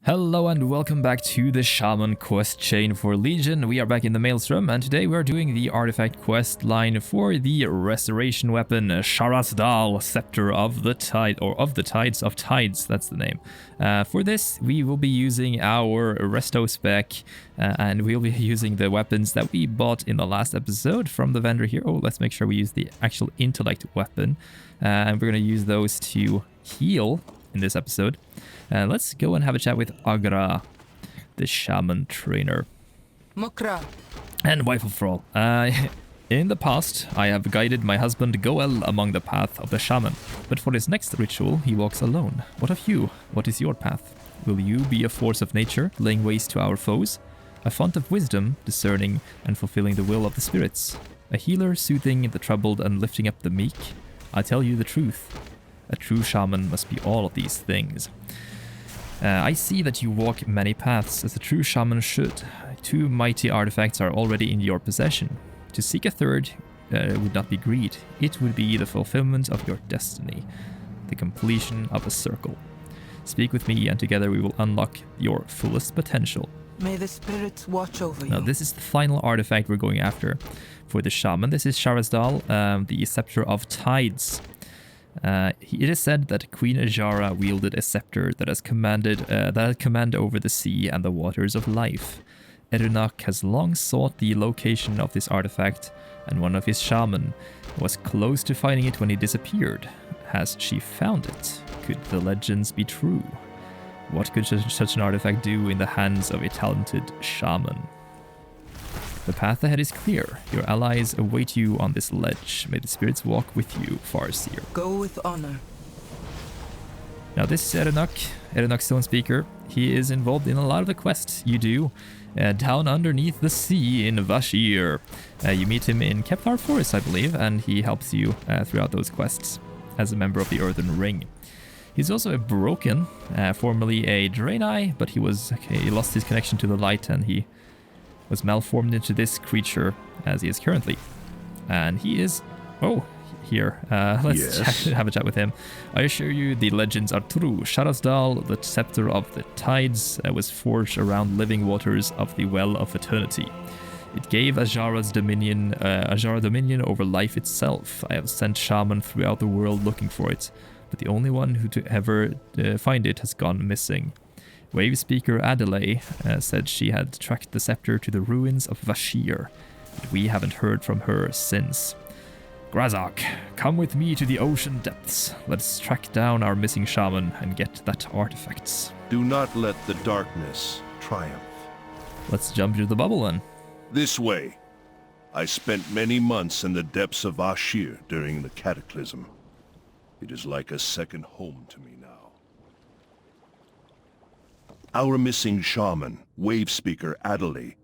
Hello and welcome back to the Shaman quest chain for Legion. We are back in the Maelstrom and today we are doing the artifact quest line for the restoration weapon Sharas'Dal, Scepter of the Tide, or of the Tides of Tides, that's the name. For this we will be using our resto spec and we'll be using the weapons that we bought in the last episode from the vendor here. Oh, let's make sure we use the actual intellect weapon and we're going to use those to heal in this episode. Let's go and have a chat with Agra, the Shaman Trainer. Mokra. And wife of Thrall. In the past, I have guided my husband Goel among the path of the Shaman, but for his next ritual, he walks alone. What of you? What is your path? Will you be a force of nature, laying waste to our foes? A font of wisdom, discerning and fulfilling the will of the spirits? A healer, soothing the troubled and lifting up the meek? I tell you the truth. A true shaman must be all of these things. I see that you walk many paths, as a true shaman should. 2 mighty artifacts are already in your possession. To seek a third would not be greed. It would be the fulfillment of your destiny, the completion of a circle. Speak with me, and together we will unlock your fullest potential. May the spirits watch over you. Now, this is the final artifact we're going after for the shaman. This is Sharas'Dal, the Scepter of Tides. It is said that Queen Azshara wielded a scepter that had command over the sea and the waters of life. Erunach has long sought the location of this artifact, and one of his shaman was close to finding it when he disappeared. Has she found it? Could the legends be true? What could such an artifact do in the hands of a talented shaman? The path ahead is clear. Your allies await you on this ledge. May the spirits walk with you, Farseer. Go with honor. Now this is Erunach Stonespeaker. He is involved in a lot of the quests you do down underneath the sea in Vashir. You meet him in Kepthar Forest, I believe, and he helps you throughout those quests as a member of the Earthen Ring. He's also a Broken, formerly a Draenei, but he lost his connection to the light and he was malformed into this creature as he is currently. And he is... Oh, here. Let's have a chat with him. I assure you the legends are true. Sharas'Dal, the Scepter of the Tides, was forged around living waters of the Well of Eternity. It gave Azshara dominion over life itself. I have sent shaman throughout the world looking for it, but the only one who to ever find it has gone missing. Wave speaker Adelaide said she had tracked the scepter to the ruins of Vashir, but we haven't heard from her since. Grazok, come with me to the ocean depths. Let's track down our missing shaman and get that artifact. Do not let the darkness triumph. Let's jump into the bubble then. This way. I spent many months in the depths of Vashir during the Cataclysm. It is like a second home to me now. Our missing shaman, wave speaker Adelaide,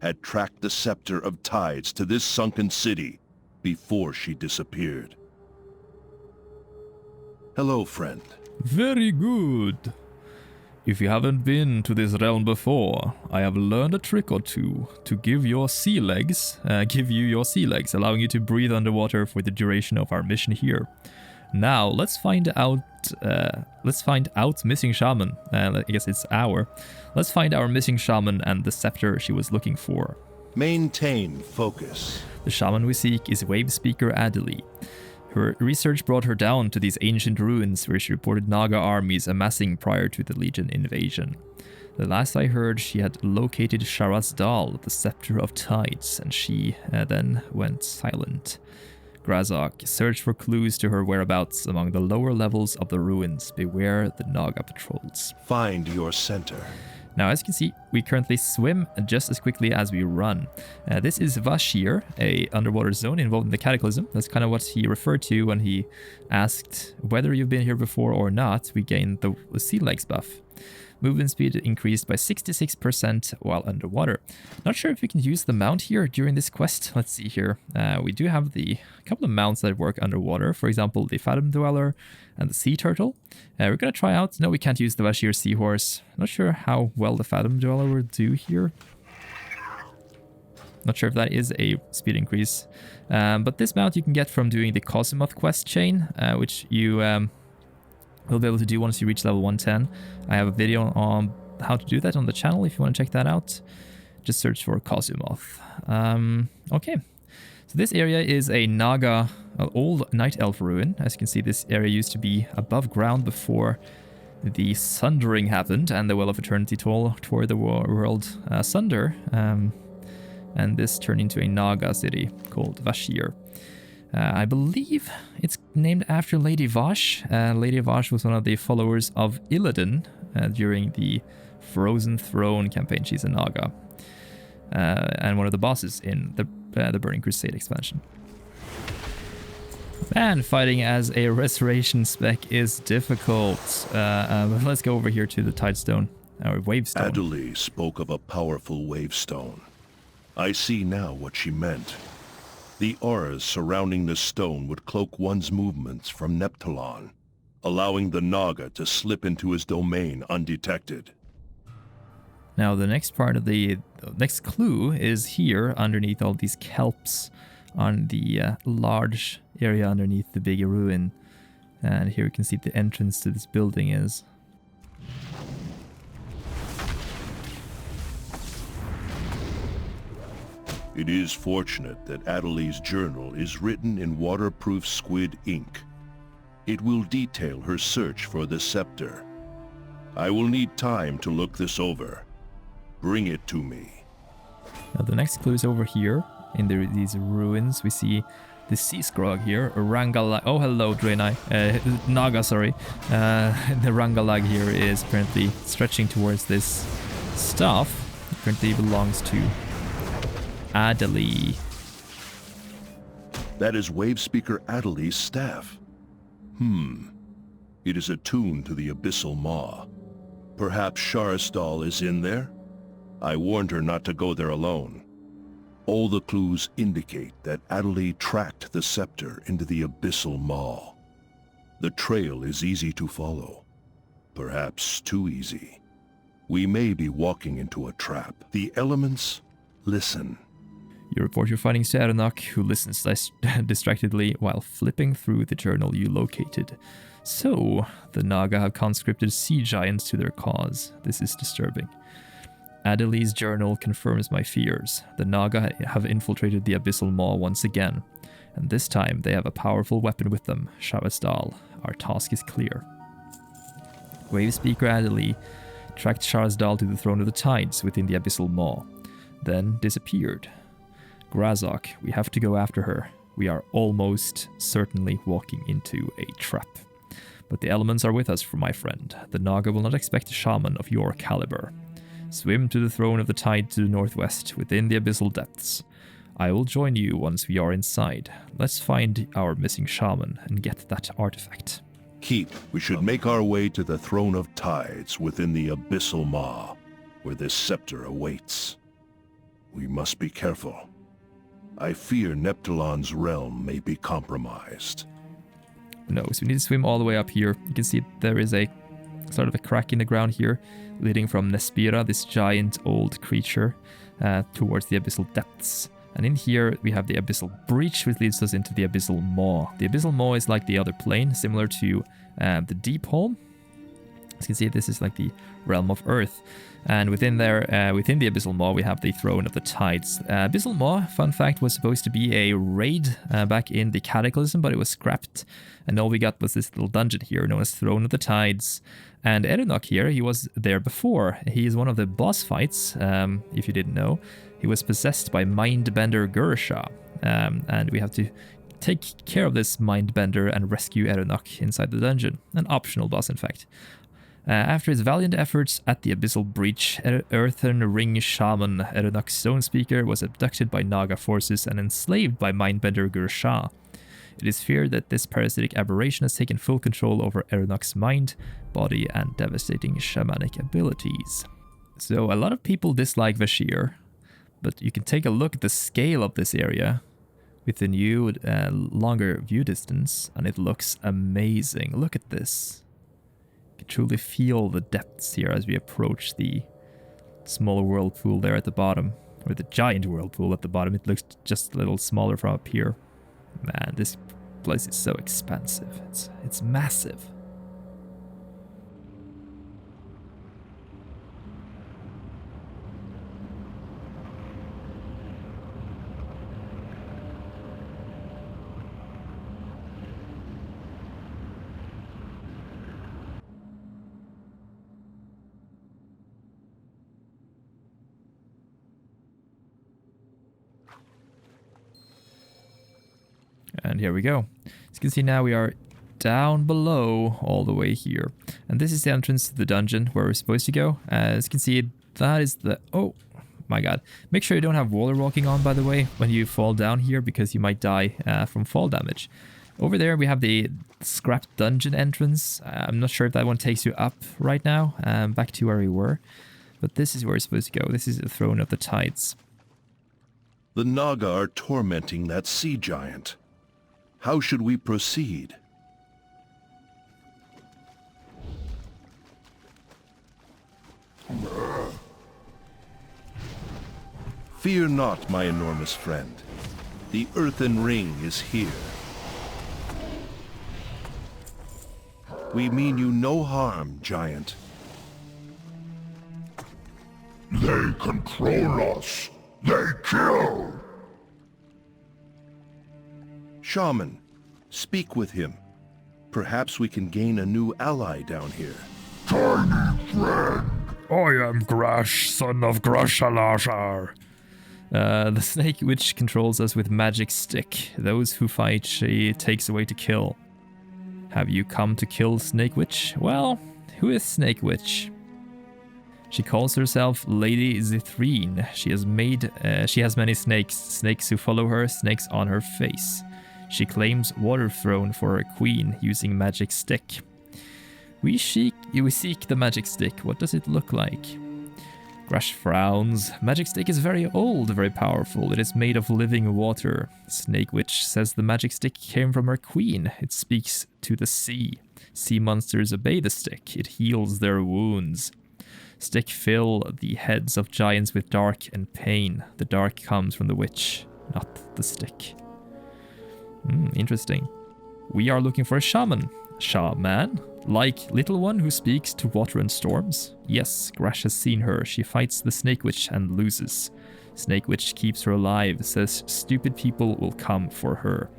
had tracked the Scepter of Tides to this sunken city before she disappeared. Hello, friend. Very good. If you haven't been to this realm before, I have learned a trick or two to give you your sea legs, allowing you to breathe underwater for the duration of our mission here. Now, let's find out missing shaman. I guess it's Let's find our missing shaman and the scepter she was looking for. Maintain focus. The shaman we seek is wave speaker Adelaide. Her research brought her down to these ancient ruins where she reported Naga armies amassing prior to the Legion invasion. The last I heard, she had located Sharas'Dal, the Scepter of Tides, and she then went silent. Grazok, search for clues to her whereabouts among the lower levels of the ruins. Beware the Naga patrols. Find your center. Now, as you can see, we currently swim just as quickly as we run. This is Vashir, a underwater zone involved in the Cataclysm. That's kind of what he referred to when he asked whether you've been here before or not. We gained the sea legs buff. Movement speed increased by 66% while underwater. Not sure if we can use the mount here during this quest. Let's see here. We do have a couple of mounts that work underwater. For example, the Fathom Dweller and the Sea Turtle. We're going to try out... No, we can't use the Vashir Seahorse. Not sure how well the Fathom Dweller will do here. Not sure if that is a speed increase. But this mount you can get from doing the Cosimoth quest chain, which you... we'll be able to do once you reach level 110. I have a video on how to do that on the channel if you want to check that out. Just search for Cosimoth. Okay, so this area is a Naga, old Night Elf ruin. As you can see, this area used to be above ground before the Sundering happened and the Well of Eternity tore the world asunder. And this turned into a Naga city called Vashir. I believe it's named after Lady Vash. Lady Vash was one of the followers of Illidan during the Frozen Throne campaign. She's a Naga. And one of the bosses in the Burning Crusade expansion. Man, fighting as a restoration spec is difficult. But let's go over here to the Tidestone, or Wavestone. Adderley spoke of a powerful wavestone. I see now what she meant. The auras surrounding the stone would cloak one's movements from Neptulon, allowing the Naga to slip into his domain undetected. Now the next part of the next clue is here underneath all these kelps on the large area underneath the big ruin. And here you can see the entrance to this building is. It is fortunate that Adderley's journal is written in waterproof squid ink. It will detail her search for the scepter. I will need time to look this over. Bring it to me. Now the next clue is over here in these ruins. We see the sea scrog here, Rangalag. Oh, hello, Draenei. Naga, sorry. The Rangalag here is apparently stretching towards this stuff. It apparently belongs to Adderley. That is Wavespeaker Adderley's staff. It is attuned to the Abyssal Maw. Perhaps Sharas'Dal is in there? I warned her not to go there alone. All the clues indicate that Adderley tracked the scepter into the Abyssal Maw. The trail is easy to follow. Perhaps too easy. We may be walking into a trap. The elements listen. You report your findings to Aronach, who listens distractedly while flipping through the journal you located. So, the Naga have conscripted sea giants to their cause. This is disturbing. Adderley's journal confirms my fears. The Naga have infiltrated the Abyssal Maw once again, and this time they have a powerful weapon with them, Sharas'Dal. Our task is clear. Wavespeaker Adderley tracked Sharas'Dal to the Throne of the Tides within the Abyssal Maw, then disappeared. Grazok, we have to go after her. We are almost certainly walking into a trap. But the elements are with us, my friend. The Naga will not expect a shaman of your caliber. Swim to the Throne of the Tide to the northwest, within the abyssal depths. I will join you once we are inside. Let's find our missing shaman and get that artifact. Keep. We should make our way to the Throne of Tides within the Abyssal Maw, where this scepter awaits. We must be careful. I fear Neptulon's realm may be compromised. No, so we need to swim all the way up here. You can see there is a sort of a crack in the ground here, leading from Nespira, this giant old creature, towards the abyssal depths. And in here we have the abyssal breach, which leads us into the abyssal maw. The abyssal maw is like the other plane, similar to the deep hole. As you can see, this is like the realm of Earth. And within there, within the Abyssal Maw, we have the Throne of the Tides. Abyssal Maw, fun fact, was supposed to be a raid back in the Cataclysm, but it was scrapped. And all we got was this little dungeon here, known as Throne of the Tides. And Aronach here, he was there before. He is one of the boss fights, if you didn't know. He was possessed by Mindbender Gursha. And we have to take care of this Mindbender and rescue Aronach inside the dungeon. An optional boss, in fact. After his valiant efforts at the Abyssal Breach, Earthen Ring Shaman Aronach Stonespeaker was abducted by Naga forces and enslaved by Mindbender Gursha. It is feared that this parasitic aberration has taken full control over Aronach's mind, body, and devastating shamanic abilities. So a lot of people dislike Vashir, but you can take a look at the scale of this area with the new longer view distance, and it looks amazing. Look at this. You can truly feel the depths here as we approach the small whirlpool there at the bottom, or the giant whirlpool at the bottom. It looks just a little smaller from up here. Man, this place is so expansive. It's massive. And here we go. As you can see now, we are down below all the way here. And this is the entrance to the dungeon where we're supposed to go. As you can see, that is the... Oh my god. Make sure you don't have water walking on, by the way, when you fall down here, because you might die from fall damage. Over there, we have the scrapped dungeon entrance. I'm not sure if that one takes you up right now, back to where we were. But this is where we're supposed to go. This is the Throne of the Tides. The naga are tormenting that sea giant. How should we proceed? Fear not, my enormous friend. The earthen ring is here. We mean you no harm, giant. They control us. They kill. Shaman, speak with him. Perhaps we can gain a new ally down here. Tiny friend. I am Grash, son of Grashalashar. The Snake Witch controls us with magic stick. Those who fight, she takes away to kill. Have you come to kill Snake Witch? Well, who is Snake Witch? She calls herself Lady Zithrine. She has many snakes who follow her, snakes on her face. She claims Water Throne for her queen using magic stick. We seek the magic stick. What does it look like? Grash frowns. Magic stick is very old, very powerful. It is made of living water. Snake Witch says the magic stick came from her queen. It speaks to the sea. Sea monsters obey the stick. It heals their wounds. Stick fill the heads of giants with dark and pain. The dark comes from the witch, not the stick. Interesting. We are looking for a shaman. Shaman? Like little one who speaks to water and storms? Yes, Grash has seen her. She fights the Snake Witch and loses. Snake Witch keeps her alive, says stupid people will come for her.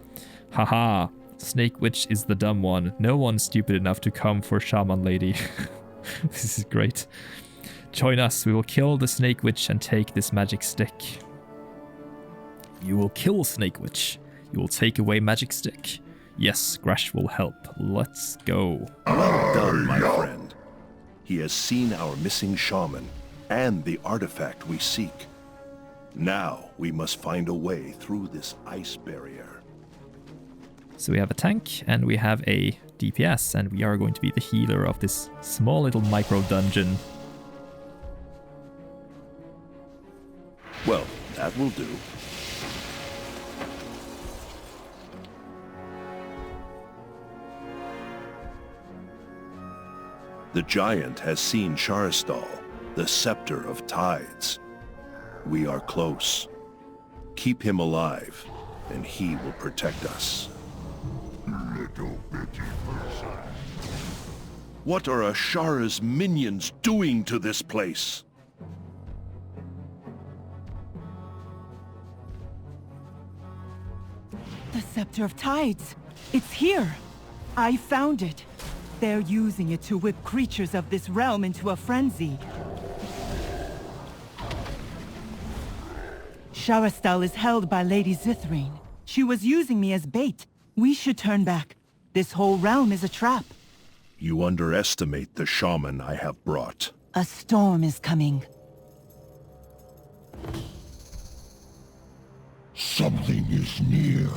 Haha, Snake Witch is the dumb one. No one's stupid enough to come for Shaman Lady. This is great. Join us, we will kill the Snake Witch and take this magic stick. You will kill Snake Witch. You will take away magic stick. Yes, Grash will help. Let's go. Well done, my friend. He has seen our missing shaman and the artifact we seek. Now we must find a way through this ice barrier. So we have a tank and we have a DPS, and we are going to be the healer of this small little micro dungeon. Well, that will do. The giant has seen Sharas'Dal, the Scepter of Tides. We are close. Keep him alive, and he will protect us. Little bitty person. What are Azshara's minions doing to this place? The Scepter of Tides. It's here. I found it. They're using it to whip creatures of this realm into a frenzy. Sharas'Dal is held by Lady Zithrine. She was using me as bait. We should turn back. This whole realm is a trap. You underestimate the shaman I have brought. A storm is coming. Something is near.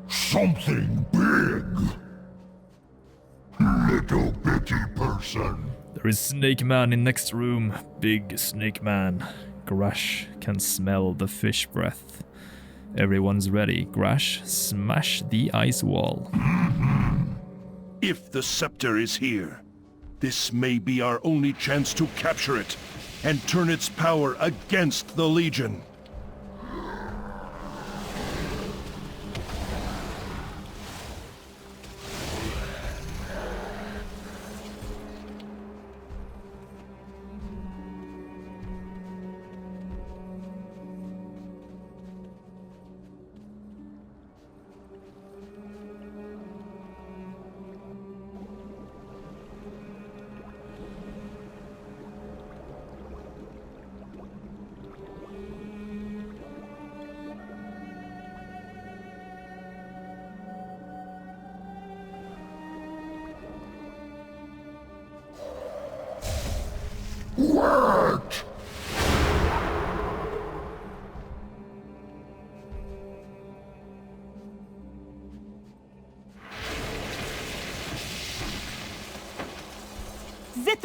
Something big. Little bitty person. There is Snake Man in next room. Big Snake Man. Grash can smell the fish breath. Everyone's ready. Grash, smash the ice wall. If the scepter is here, this may be our only chance to capture it and turn its power against the Legion.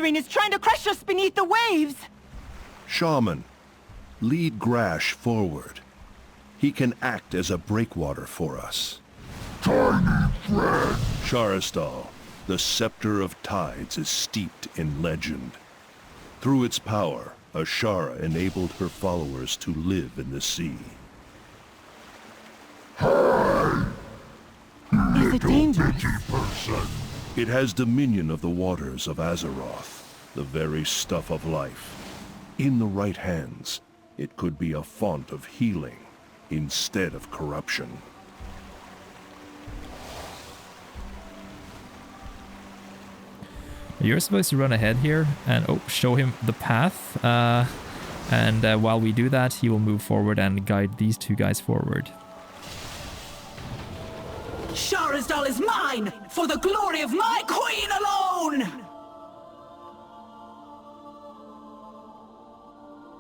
Zithrine is trying to crush us beneath the waves! Shaman, lead Grash forward. He can act as a breakwater for us. Tiny friend! Sharas'Dal, the Scepter of Tides, is steeped in legend. Through its power, Azshara enabled her followers to live in the sea. Is it dangerous? Person. It has dominion of the waters of Azeroth, the very stuff of life. In the right hands, it could be a font of healing instead of corruption. You're supposed to run ahead here and show him the path. And while we do that, he will move forward and guide these two guys forward. Sharas'Dal is mine, for the glory of my queen alone!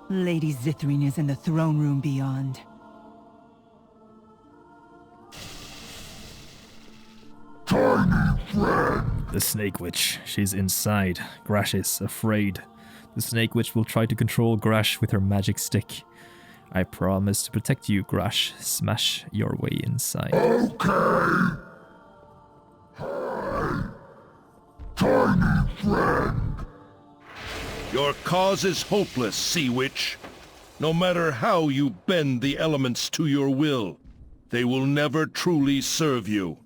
Lady Zithrine is in the throne room beyond. Tiny friend! The Snake Witch. She's inside. Grash is afraid. The Snake Witch will try to control Grash with her magic stick. I promise to protect you, Grash. Smash your way inside. Okay! Hi! Tiny friend! Your cause is hopeless, Sea Witch. No matter how you bend the elements to your will, they will never truly serve you.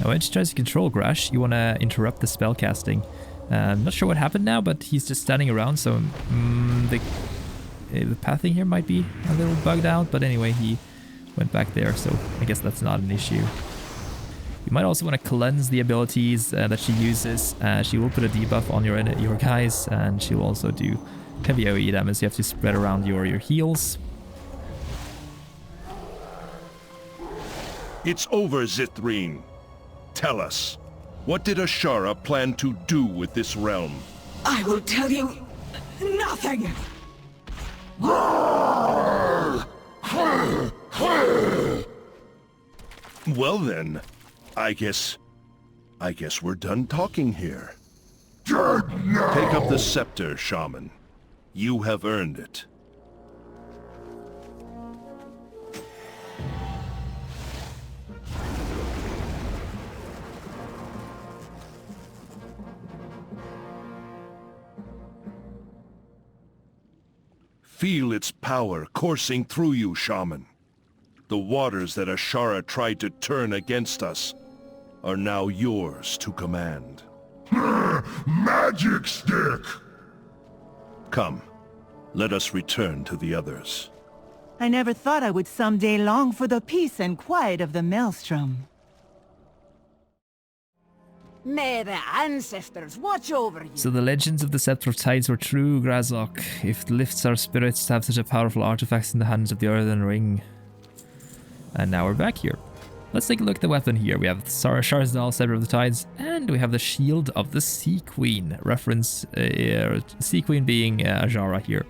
Now, when she tries to control Grash, you want to interrupt the spell casting. I'm not sure what happened now, but he's just standing around, so the pathing here might be a little bugged out, but anyway, he went back there, so I guess that's not an issue. You might also want to cleanse the abilities that she uses. She will put a debuff on your guys, and she'll also do heavy AoE damage. You have to spread around your heals. It's over, Zithrine. Tell us, what did Azshara plan to do with this realm? I will tell you nothing! Well then, I guess we're done talking here. Dead now! Take up the scepter, Shaman. You have earned it. Feel its power coursing through you, Shaman. The waters that Azshara tried to turn against us are now yours to command. Magic stick! Come, let us return to the others. I never thought I would someday long for the peace and quiet of the Maelstrom. May the ancestors watch over you. So the legends of the Scepter of Tides were true, Grazok. It lifts our spirits to have such a powerful artifact in the hands of the Earthen Ring. And now we're back here. Let's take a look at the weapon here. We have the Sharas'Dal, Scepter of the Tides, and we have the Shield of the Sea Queen. Reference, Sea Queen being Azshara here.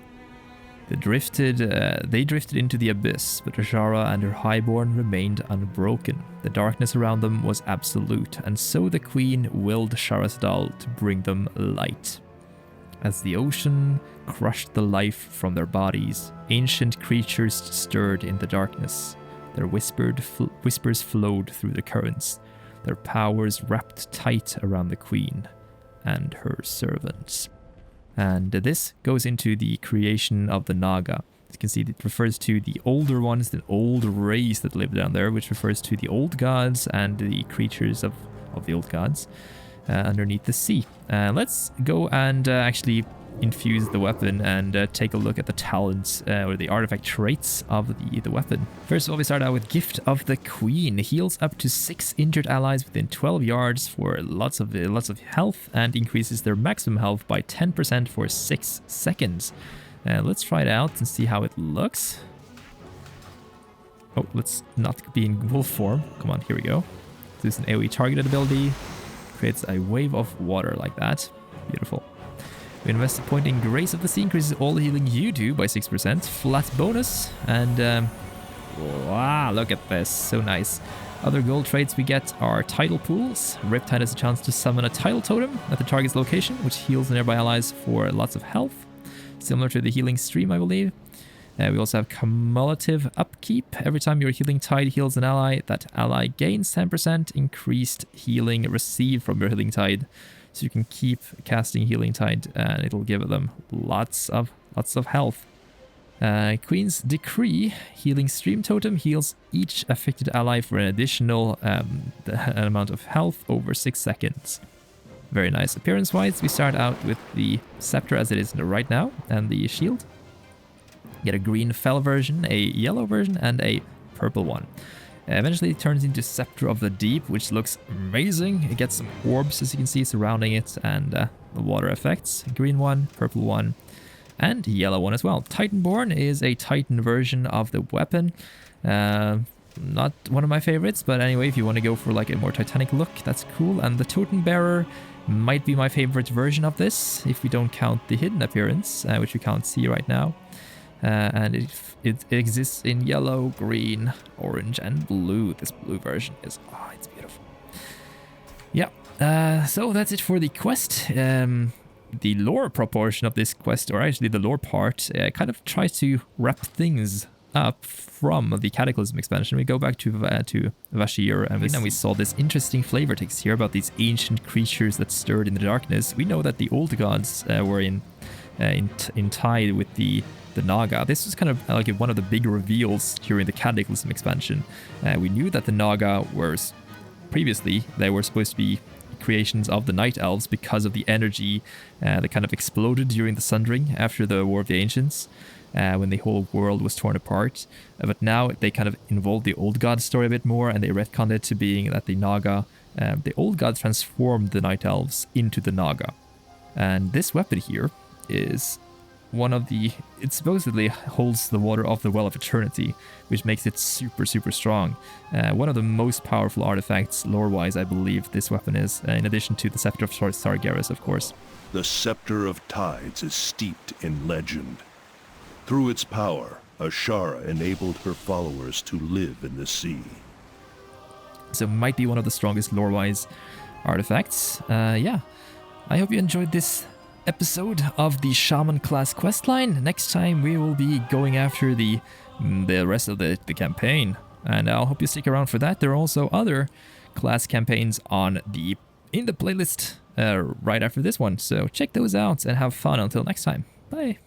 They drifted into the abyss, but Azshara and her Highborn remained unbroken. The darkness around them was absolute, and so the Queen willed Sharas'Dal to bring them light. As the ocean crushed the life from their bodies, ancient creatures stirred in the darkness. Their whispers flowed through the currents, their powers wrapped tight around the Queen and her servants. And this goes into the creation of the Naga. As you can see, it refers to the older ones, the old race that lived down there, which refers to the old gods and the creatures of the old gods underneath the sea. Let's go and actually infuse the weapon and take a look at the talents or the artifact traits of the weapon. First of all, we start out with Gift of the Queen. Heals up to 6 injured allies within 12 yards for lots of health, and increases their maximum health by 10% for 6 seconds. Let's try it out and see how it looks. Oh, let's not be in wolf form. Come on, here we go. This is an AoE targeted ability. Creates a wave of water like that. Beautiful. We invest a point in Grace of the Sea, increases all the healing you do by 6%, flat bonus, and Wow, look at this. So nice. Other gold traits we get are title pools. Riptide has a chance to summon a title totem at the target's location, which heals nearby allies for lots of health. Similar to the healing stream, I believe. We also have cumulative upkeep. Every time your healing tide heals an ally, that ally gains 10% increased healing received from your healing tide. So you can keep casting healing tide and it'll give them lots of health. Queen's Decree, healing stream totem, heals each affected ally for an additional amount of health over 6 seconds. Very nice. Appearance-wise, we start out with the Scepter as it is right now, and the shield. Get a green fell version, a yellow version, and a purple one. Eventually it turns into Scepter of the Deep, which looks amazing. It gets some orbs, as you can see, surrounding it, and the water effects. Green one, purple one, and yellow one as well. Titanborn is a Titan version of the weapon. Not one of my favorites, but anyway, if you want to go for like a more Titanic look, that's cool. And the Totem Bearer might be my favorite version of this, if we don't count the hidden appearance, which we can't see right now. And it exists in yellow, green, orange, and blue. This blue version is, oh, it's beautiful. Yeah, so that's it for the quest. The lore proportion of this quest, or actually the lore part, kind of tries to wrap things up from the Cataclysm expansion. We go back to Azshara, and we saw this interesting flavor text here about these ancient creatures that stirred in the darkness. We know that the old gods were in tide with the naga. This was kind of like one of the big reveals during the Cataclysm expansion. We knew that the naga were previously, they were supposed to be creations of the night elves because of the energy that kind of exploded during the Sundering after the War of the Ancients, when the whole world was torn apart. But now they kind of involved the old god story a bit more, and they retconned it to being that the naga, the old gods transformed the night elves into the naga. And this weapon here is one of the, it supposedly holds the water of the Well of Eternity, which makes it super, super strong. One of the most powerful artifacts, lore-wise, I believe this weapon is, in addition to the Scepter of Sargeras, of course. The Scepter of Tides is steeped in legend. Through its power, Azshara enabled her followers to live in the sea. So it might be one of the strongest lore-wise artifacts. Yeah, I hope you enjoyed this episode of the Shaman Class Questline. Next time we will be going after the rest of the campaign, and I'll hope you stick around for that. There are also other class campaigns in the playlist right after this one, so check those out and have fun until next time. Bye.